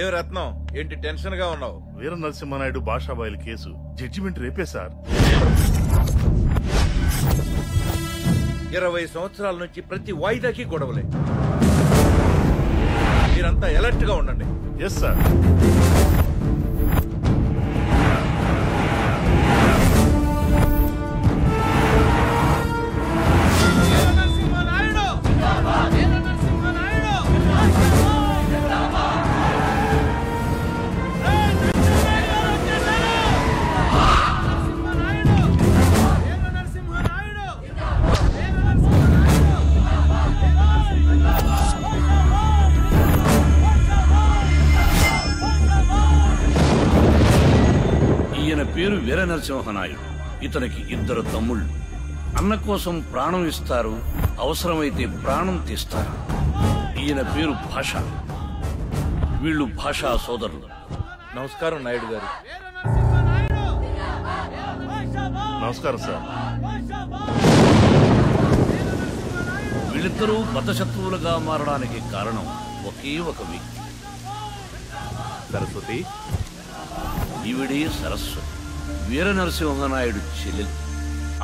ఏ రత్నం ఏంటి టెన్షన్ గా ఉన్నావు? వీర నరసింహనాయుడు భాషాబాయిల కేసు జడ్జిమెంట్ రేపే సార్. 20 సంవత్సరాల నుంచి ప్రతి వాయిదాకి గొడవలే. మీరంతా అలర్ట్ గా ఉండండి. Yes sir. పేరు వీర నరసింహనాయుడు. ఇతనికి 2 తమ్ముళ్ళు. అన్న కోసం ప్రాణం ఇస్తారు, అవసరమైతే ప్రాణం తీస్తారు. ఈయన పేరు భాష. వీళ్ళు భాషా సోదరులు. నమస్కారం నాయుడు గారు. నమస్కారం సార్. వీళ్ళిద్దరూ బద్ధశత్రువులుగా మారడానికి కారణం ఒకే ఒక వ్యక్తి. సరస్వతి. ఈవిడే సరస్వతి, వీర నరసింహనాయుడు చెల్లెలు.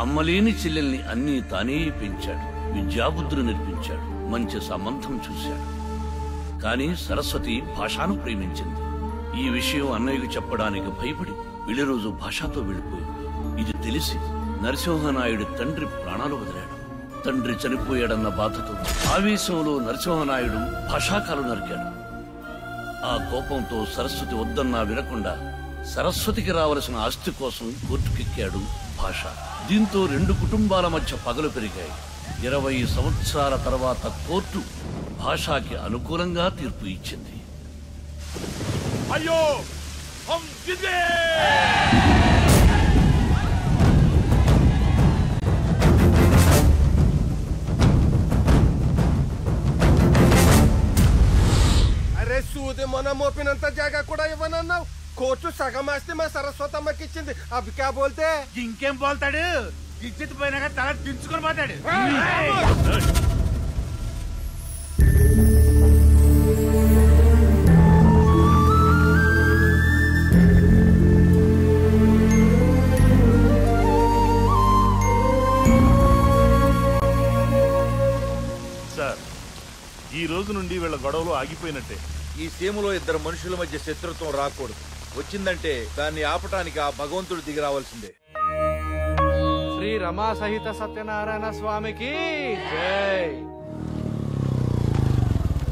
అమ్మలేని చెల్లెల్ని అన్నీ తానే పెంచాడు, విద్యాబుద్ధులు నేర్పించాడు, మంచి సంబంధం చూశాడు. కాని సరస్వతి భాషను ప్రేమించింది. ఈ విషయం అన్నయ్యకు చెప్పడానికి భయపడి పెళ్లి రోజు భాషతో వెళ్లిపోయింది. ఇది తెలిసి నరసింహనాయుడు తండ్రి ప్రాణాలు వదిలాడు. తండ్రి చనిపోయాడన్న బాధతో ఆవేశంలో నరసింహనాయుడు భాషాకాలు నరికాడు. ఆ కోపంతో సరస్వతి వద్దన్నా వినకుండా సరస్వతికి రావలసిన ఆస్తి కోసం కోర్టుకెక్కాడు భాష. దీంతో 2 కుటుంబాల మధ్య పగలు పెరిగాయి. 20 సంవత్సరాల తర్వాత కోర్టు భాషకి అనుకూలంగా తీర్పు ఇచ్చింది. అయ్యో అరే సూది మొన్న మోపినంత జాగా కూడా ఇవ్వనన్నావు. కోర్టు సగం ఆస్తి మా సరస్వతమ్మకి ఇచ్చింది. అవి క్యా బోల్తే? ఇంకేం బోల్తాడు? ఇజ్జత్ పోయినాక తల దించుకొని పోతాడు. సార్, ఈ రోజు నుండి వీళ్ళ గొడవలు ఆగిపోయినట్టే. ఈ సీమలో 2 మనుషుల మధ్య శత్రుత్వం రాకూడదు. వచ్చిందంటే దాన్ని ఆపటానికి ఆ భగవంతుడు దిగి రావాల్సిందే. శ్రీ రమా సహిత సత్యనారాయణ స్వామికి జై.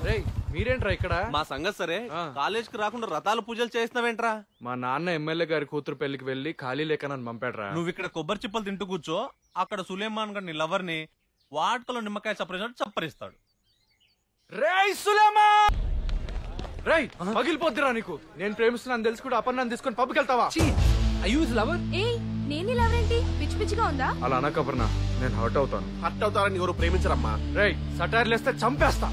రేయ్, మీరేంట్రా ఇక్కడ? మా సంగతి సరే, కాలేజ్ కి రాకుండా రథాలు పూజలు చేస్తున్నావేంట్రా? మా నాన్న ఎమ్మెల్యే గారి కూతురు పెళ్లికి వెళ్లి ఖాళీ లేక నన్ను పంపాడ్రా. నువ్వు ఇక్కడ కొబ్బరి చిప్పలు తింటూ కూర్చో. అక్కడ సులేమాన్ గారి లవర్ ని వాటికలో నిమ్మకాయ చప్పరిస్తాడు, చప్పరిస్తాడు. రేయ్ సులేమాన్! రేయ్, పగిలిపోద్దిరా నీకు. నేను ప్రేమిస్తున్నాను తెలుసు కూడా అపర్ణాన్ని తీసుకొని పబ్కి వెళ్తావా? పిచ్చి పిచ్చిగా ఉందా? అలా అనకపర్ణ, నేను హర్ట్ అవుతాను. హర్ట్ అవుతారని ఎవరు ప్రేమించరమ్మా. రేయ్, సటైర్లు వేస్తే చంపేస్తా.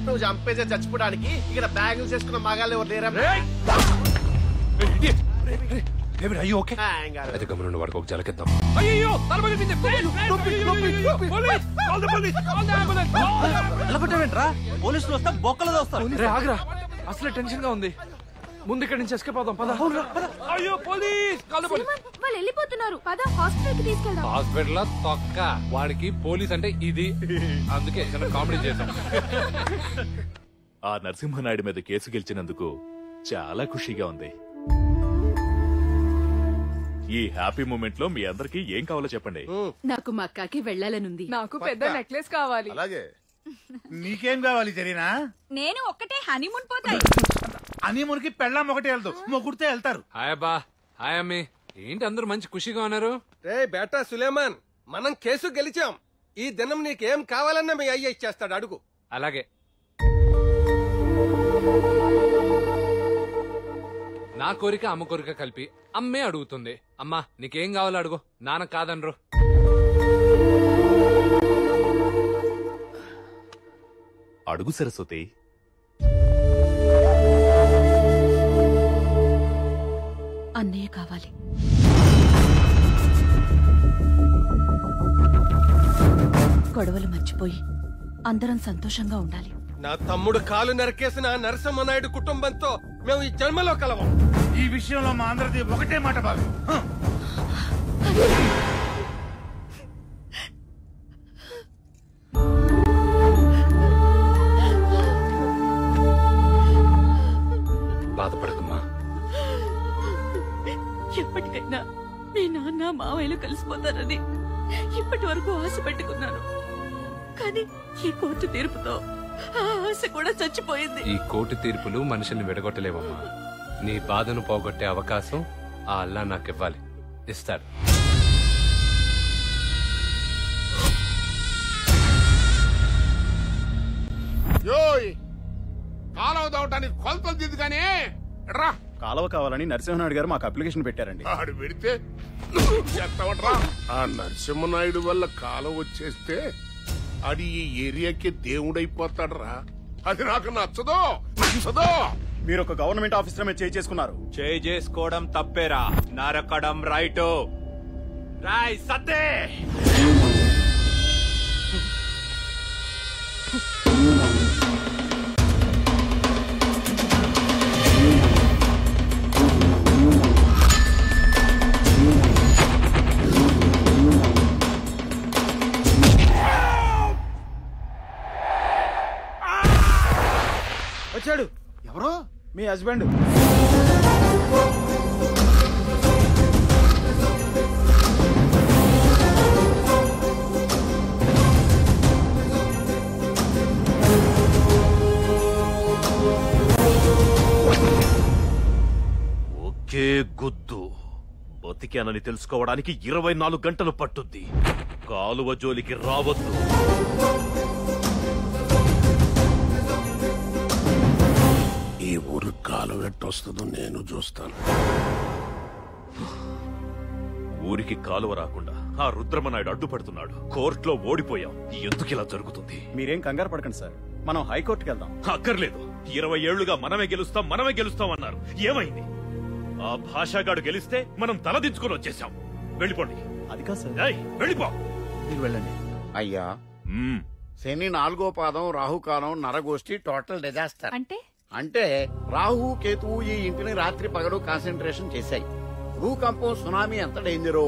నువ్వు చంపేసే చచ్చిపోవడానికి ఇక్కడ బ్యాగులు చేసుకున్న మగాళ్ళు ఎవరు లేరా? పోలీసులు వస్తా బొక్కలు వస్తారు. ఆగ్రా, అసలు టెన్షన్ గా ఉంది. ముందు ఇక్కడి నుంచి ఎస్కేప్ అవుదాం. పద. అయ్యో పోలీస్! వాళ్ళు వెళ్ళిపోతున్నారు. పద, హాస్పిటల్ కి తీసుకెళ్దాం. హాస్పిటల్ తొక్క. వాడికి పోలీస్ అంటే ఇది, అందుకే చిన్న కామెడీ చేశాం. ఆ నరసింహనాయుడు మీద కేసు గెలిచినందుకు చాలా ఖుషిగా ఉంది. ఈ హ్యాపీ మూమెంట్ లో మీ అందరికి ఏం కావాలో చెప్పండి. నాకు మక్కాకి వెళ్ళాలనుంది. నాకు పెద్ద నెక్లెస్ కావాలి. అలాగే. నీకేం కావాలి జరీనా? నేను ఒక్కటే హనీమూన్ పోతాయి. హనీమూన్ కి పెళ్ళాం ఒకటే వెళ్దు, మొగుడితే వెళ్తారు. హాయ్ అబ్బా, హాయ్ అమ్మి. ఏంటి అందరూ మంచి ఖుషిగా ఉన్నారు? రే బేటా సులేమాన్, మనం కేసు గెలిచాం. ఈ దినం నీకేం కావాలన్నా మీ అయ్య ఇచ్చేస్తాడు, అడుగు. అలాగే. నా కోరిక అమ్మ కోరిక కలిపి అమ్మే అడుగుతుంది. అమ్మా, నీకేం కావాలో అడుగు, నాన్న కాదనరు. అడుగు సరస్వతి. అన్నయ్య కావాలి. గొడవలు మర్చిపోయి అందరం సంతోషంగా ఉండాలి. నా తమ్ముడు కాలు నరికేసిన నరసింహనాయుడు కుటుంబంతో మేము ఈ జన్మలో కలవం. ఈ విషయంలో మా అందరిది ఒకటే మాట బాబు. బాధపడకమ్మా. ఎప్పటికైనా మీ నాన్న మావయ్యలు కలిసిపోతారని ఇప్పటి వరకు ఆశ పెట్టుకున్నాను. కానీ ఈ కోర్టు తీర్పుతో ఆ ఆశ కూడా చచ్చిపోయింది. ఈ కోర్టు తీర్పులు మనుషుల్ని విడగొట్టలేవమ్మా. నీ బాధను పోగొట్టే అవకాశం ఆ అల్లా నాకివ్వాలి. ఇస్తాడు. కాలువ దావటానికి కొలతలు దిద్దు కానీ రా. కాలువ కావాలని నరసింహనాయుడు గారు మాకు అప్లికేషన్ పెట్టారండి. ఆడు పెడితే ఆ నరసింహనాయుడు వల్ల కాలువ వచ్చేస్తే అది ఈ ఏరియాకి దేవుడైపోతాడు రా. అది నాకు నచ్చదు. మీరు ఒక గవర్నమెంట్ ఆఫీసర్ మీద చేసుకున్నారు. చేసుకోవడం తప్పేరా, నరకడం రైటు. రాయ్ సత్తే. వచ్చాడు. ఎవరో మీ హస్బెండ్. ఒకే గుద్దు బతికానని తెలుసుకోవడానికి 24 గంటలు పట్టుద్ది. కాలువ జోలికి రావద్దు. ఈ ఊరు కాలువ ఎట్టొస్తుందో నేను చూస్తాను. ఊరికి కాలువ రాకుండా ఆ రుద్రమనాయుడు అడ్డుపడుతున్నాడు. కోర్టులో ఓడిపోయాం. ఎందుకు ఇలా జరుగుతుంది? మీరేం కంగారు పడకండి సార్, మనం హైకోర్టుకి వెళ్దాం. అక్కర్లేదు. 20 ఏళ్లుగా మనమే గెలుస్తాం అన్నారు. ఏమైంది? ఆ భాషాగాడు గెలిస్తే మనం తలదించుకొని వచ్చేసాం. వెళ్ళిపోండి. అది కాదు సార్. వెళ్ళిపో. మీరు వెళ్ళండి. అయ్యా, శని 4వ పాదం రాహుకాలం నరగోష్ఠి టోటల్ డిజాస్టర్. అంటే రాహు కేతువు ఈ ఇంటిని రాత్రి పగలు కాన్సన్ట్రేషన్ చేశాయి. భూకంపం సునామీ ఎంత డేంజరో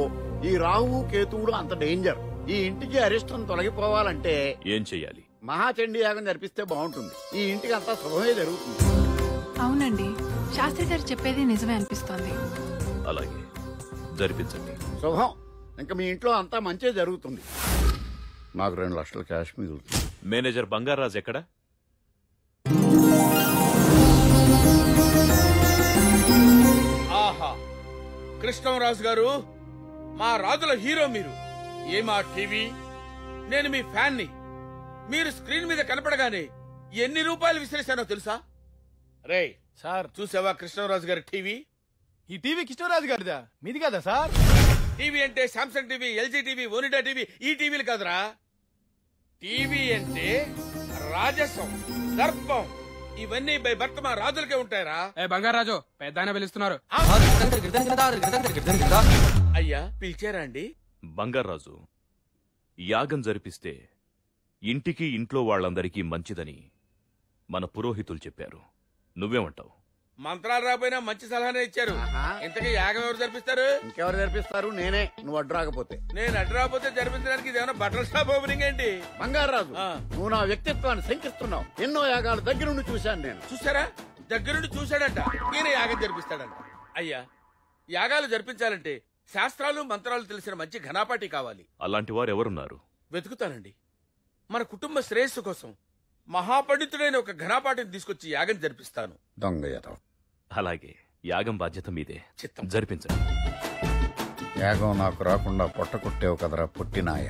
ఈ రాహు కేతువులు అంత డేంజర్. ఈ ఇంటికి అరిష్టం తొలగిపోవాలంటే ఏం చెయ్యాలి? మహాచండీ యాగం జరిపిస్తే బాగుంటుంది. ఈ ఇంటికి అంతా శుభమే జరుగుతుంది. అవునండి, శాస్త్రి గారు చెప్పేది నిజమే అనిపిస్తోంది. అలాగే జరిపించండి. శుభం. ఇంకా మీ ఇంట్లో అంతా మంచి జరుగుతుంది. నాకు 2 లక్షల క్యాష్ మిగులుతుంది. మేనేజర్ బంగారాజ్ ఎక్కడ? ఆహా, కృష్ణరాజు గారు, మా రాజుల హీరో మీరు. ఏమా టీవీ, నేను మీ ఫ్యాన్ ని. మీరు స్క్రీన్ మీద కనపడగానే ఎన్ని రూపాయలు విసిరేశానో తెలుసా? రే సార్, చూసావా కృష్ణరాజు గారి టీవీ? ఈ టీవీ కృష్ణరాజు గారిదా, మీది కదా సార్? టీవీ అంటే Samsung TV, LG TV, Onida TV, ఈ టీవీలు కాదురా. టీవీ అంటే రాజసం, దర్పం, ఇవన్నీ బై భర్త మా రాజులకే ఉంటాయరా. బంగారాజు పెద్ద పిలుస్తున్నారు. అయ్యా, పిలిచారా అండి? బంగారాజు, యాగం జరిపిస్తే ఇంటికి ఇంట్లో వాళ్ళందరికీ మంచిదని మన పురోహితులు చెప్పారు. నువ్వేమంటావు? మంత్రాలు రాపోయినా మంచి సలహానే ఇచ్చారు. ఇంతకీ యాగం ఎవరు జరిపిస్తారు? ఇంకెవరు జరిపిస్తారు? నేనే, నువ్వు అడ్డు రాకపోతే. నేను అడ్డు రాకపోతే జరిపించడానికి ఇదేమన్నా బట్టల షాప్ ఓపెనింగ్ ఏంటి? బంగారాజు, నువ్వు నా వ్యక్తిత్వాన్ని శంకిస్తున్నావు. ఎన్నో యాగాలు దగ్గర నుండి చూశాను నేను. చూసారా? దగ్గరుండి చూశాడంట. ఈయన యాగం జరిపిస్తాడంట. అయ్యా, యాగాలు జరిపించాలంటే శాస్త్రాలు మంత్రాలు తెలిసిన మంచి ఘనాపాటి కావాలి. అలాంటి వారు ఎవరున్నారు? వెతుకుతానండి. మన కుటుంబ శ్రేయస్సు కోసం మహాపండితుడైన ఒక ఘనాపాటిని తీసుకొచ్చి యాగం జరిపిస్తాను. దొంగ. అలాగే, యాగం బాధ్యత మీదే. జరిపించండి. యాగం నాకు రాకుండా పొట్ట కొట్టేవు కదరా పుట్టినాయ.